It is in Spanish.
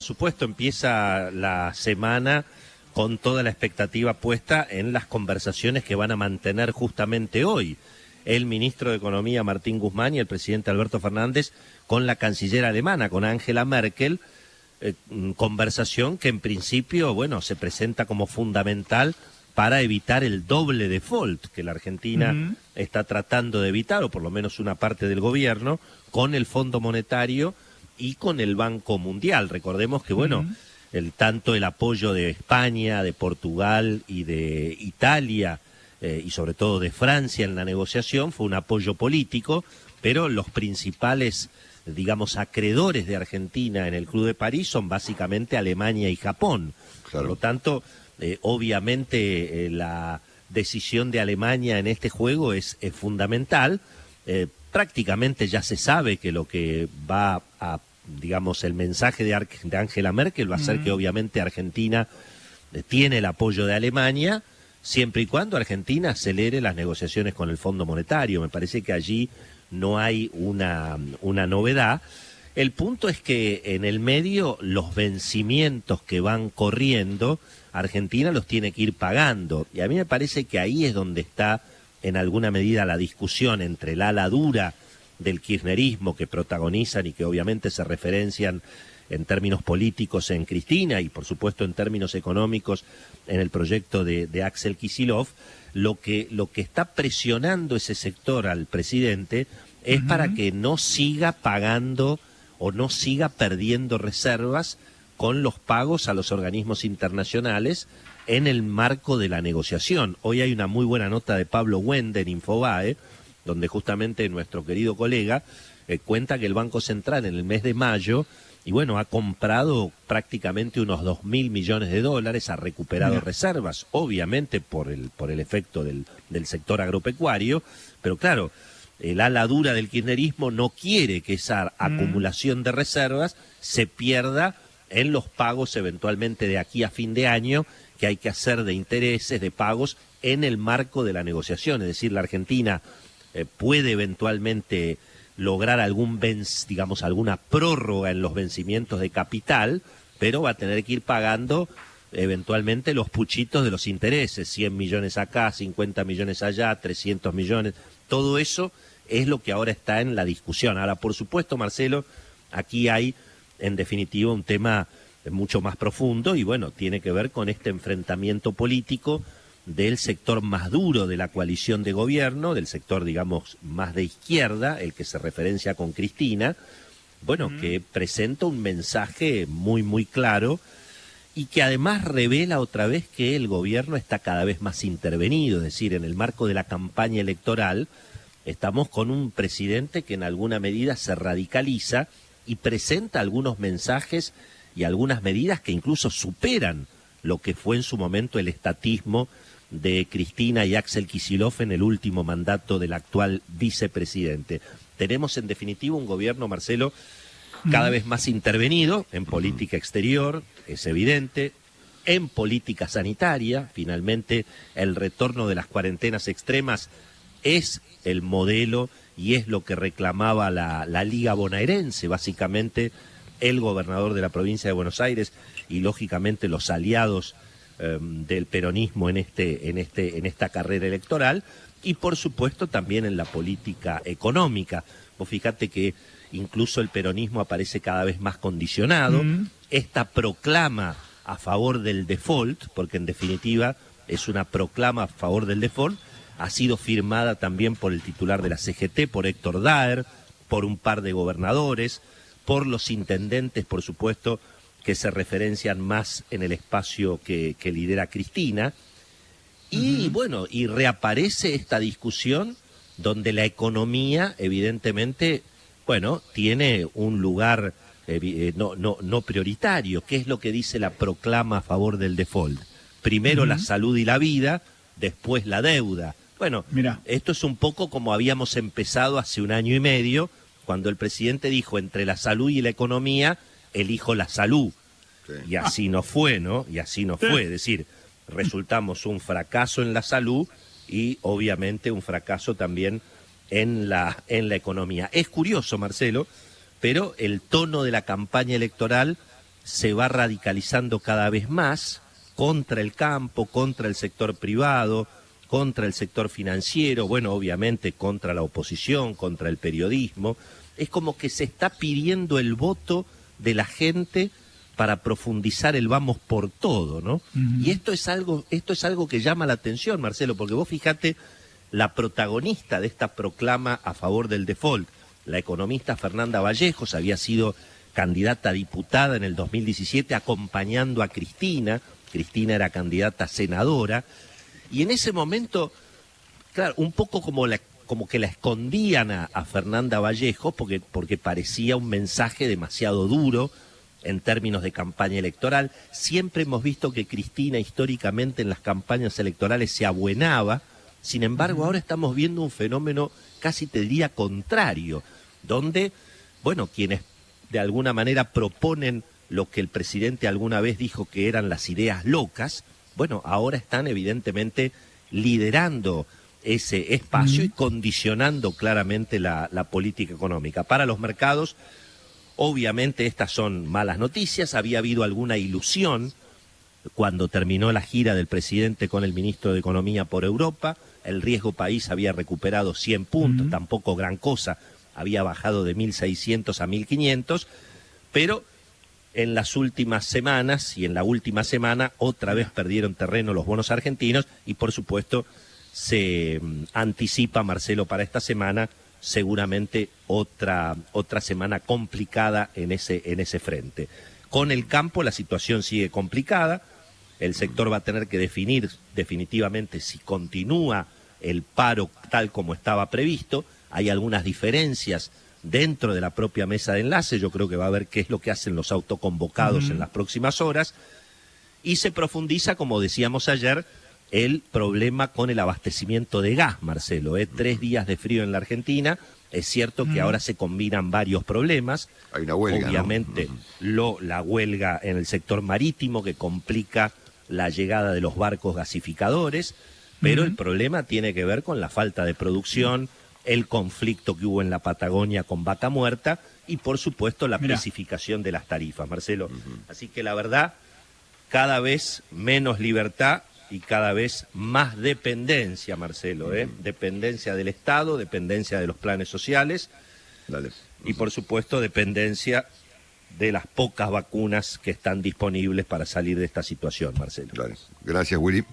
supuesto, empieza la semana con toda la expectativa puesta en las conversaciones que van a mantener justamente hoy el ministro de Economía Martín Guzmán y el presidente Alberto Fernández con la canciller alemana, con Angela Merkel, conversación que en principio, bueno, se presenta como fundamental para evitar el doble default que la Argentina está tratando de evitar, o por lo menos una parte del gobierno, con el Fondo Monetario y con el Banco Mundial. Recordemos que, bueno, tanto el apoyo de España, de Portugal y de Italia, y sobre todo de Francia en la negociación, fue un apoyo político, pero los principales, digamos, acreedores de Argentina en el Club de París son básicamente Alemania y Japón. Claro. Por lo tanto, obviamente la decisión de Alemania en este juego es fundamental. Prácticamente ya se sabe que lo que va a, digamos, el mensaje de Angela Merkel va a ser que obviamente Argentina tiene el apoyo de Alemania, siempre y cuando Argentina acelere las negociaciones con el Fondo Monetario. Me parece que allí no hay una novedad. El punto es que en el medio los vencimientos que van corriendo, Argentina los tiene que ir pagando. Y a mí me parece que ahí es donde está en alguna medida la discusión entre el ala dura del kirchnerismo que protagonizan y que obviamente se referencian en términos políticos en Cristina y por supuesto en términos económicos en el proyecto de Axel Kicillof. Lo que está presionando ese sector al presidente es para que no siga pagando o no siga perdiendo reservas con los pagos a los organismos internacionales en el marco de la negociación. Hoy hay una muy buena nota de Pablo Wende en Infobae, donde justamente nuestro querido colega cuenta que el Banco Central en el mes de mayo, y bueno, ha comprado prácticamente unos 2.000 millones de dólares, ha recuperado reservas, obviamente por el efecto del sector agropecuario, pero claro, el ala dura del kirchnerismo no quiere que esa acumulación de reservas se pierda en los pagos eventualmente de aquí a fin de año que hay que hacer de intereses, de pagos en el marco de la negociación. Es decir, la Argentina puede eventualmente lograr alguna prórroga en los vencimientos de capital, pero va a tener que ir pagando eventualmente los puchitos de los intereses, 100 millones acá, 50 millones allá, 300 millones, todo eso es lo que ahora está en la discusión. Ahora, por supuesto, Marcelo, aquí hay en definitiva un tema mucho más profundo y bueno, tiene que ver con este enfrentamiento político del sector más duro de la coalición de gobierno, del sector, digamos, más de izquierda, el que se referencia con Cristina, bueno, que presenta un mensaje muy, muy claro y que además revela otra vez que el gobierno está cada vez más intervenido, es decir, en el marco de la campaña electoral estamos con un presidente que en alguna medida se radicaliza y presenta algunos mensajes y algunas medidas que incluso superan lo que fue en su momento el estatismo de Cristina y Axel Kicillof en el último mandato del actual vicepresidente. Tenemos en definitiva un gobierno, Marcelo, cada vez más intervenido en política exterior, es evidente, en política sanitaria. Finalmente el retorno de las cuarentenas extremas es el modelo y es lo que reclamaba la Liga Bonaerense, básicamente el gobernador de la provincia de Buenos Aires y lógicamente los aliados del peronismo en esta carrera electoral, y por supuesto también en la política económica. Vos fíjate que incluso el peronismo aparece cada vez más condicionado. Esta proclama a favor del default, porque en definitiva es una proclama a favor del default, ha sido firmada también por el titular de la CGT, por Héctor Daer, por un par de gobernadores, por los intendentes, por supuesto, que se referencian más en el espacio que lidera Cristina. Y bueno, y reaparece esta discusión donde la economía, evidentemente, bueno, tiene un lugar no prioritario. ¿Qué es lo que dice la proclama a favor del default? Primero la salud y la vida, después la deuda. Bueno, esto es un poco como habíamos empezado hace 1 año y medio, cuando el presidente dijo, entre la salud y la economía, elijo la salud. Sí. Y así no fue, ¿no? Y así no fue. Es decir, resultamos un fracaso en la salud y obviamente un fracaso también en la economía. Es curioso, Marcelo, pero el tono de la campaña electoral se va radicalizando cada vez más contra el campo, contra el sector privado, contra el sector financiero, bueno, obviamente contra la oposición, contra el periodismo. Es como que se está pidiendo el voto de la gente para profundizar el vamos por todo, ¿no? Y esto es algo que llama la atención, Marcelo, porque vos fíjate, la protagonista de esta proclama a favor del default, la economista Fernanda Vallejos, había sido candidata a diputada en el 2017 acompañando a Cristina. Cristina era candidata a senadora, y en ese momento, claro, un poco como que la escondían a Fernanda Vallejos porque parecía un mensaje demasiado duro en términos de campaña electoral. Siempre hemos visto que Cristina históricamente en las campañas electorales se abuenaba. Sin embargo, ahora estamos viendo un fenómeno casi te diría contrario, donde, bueno, quienes de alguna manera proponen lo que el presidente alguna vez dijo que eran las ideas locas, bueno, ahora están evidentemente liderando ese espacio y condicionando claramente la política económica. Para los mercados, obviamente estas son malas noticias. Había habido alguna ilusión cuando terminó la gira del presidente con el ministro de Economía por Europa. El riesgo país había recuperado 100 puntos, tampoco gran cosa, había bajado de 1.600 a 1.500, pero en las últimas semanas y en la última semana otra vez perdieron terreno los bonos argentinos y por supuesto se anticipa, Marcelo, para esta semana seguramente otra semana complicada en ese frente. Con el campo la situación sigue complicada, el sector va a tener que definir definitivamente si continúa el paro tal como estaba previsto. Hay algunas diferencias dentro de la propia mesa de enlace, yo creo que va a ver qué es lo que hacen los autoconvocados en las próximas horas, y se profundiza, como decíamos ayer, el problema con el abastecimiento de gas, Marcelo. 3 días de frío en la Argentina, es cierto que ahora se combinan varios problemas. Hay una huelga, obviamente, la huelga en el sector marítimo que complica la llegada de los barcos gasificadores, pero el problema tiene que ver con la falta de producción, el conflicto que hubo en la Patagonia con Vaca Muerta y, por supuesto, la precificación de las tarifas, Marcelo. Así que la verdad, cada vez menos libertad y cada vez más dependencia, Marcelo, dependencia del Estado, dependencia de los planes sociales y, por supuesto, dependencia de las pocas vacunas que están disponibles para salir de esta situación, Marcelo. Gracias, Willy.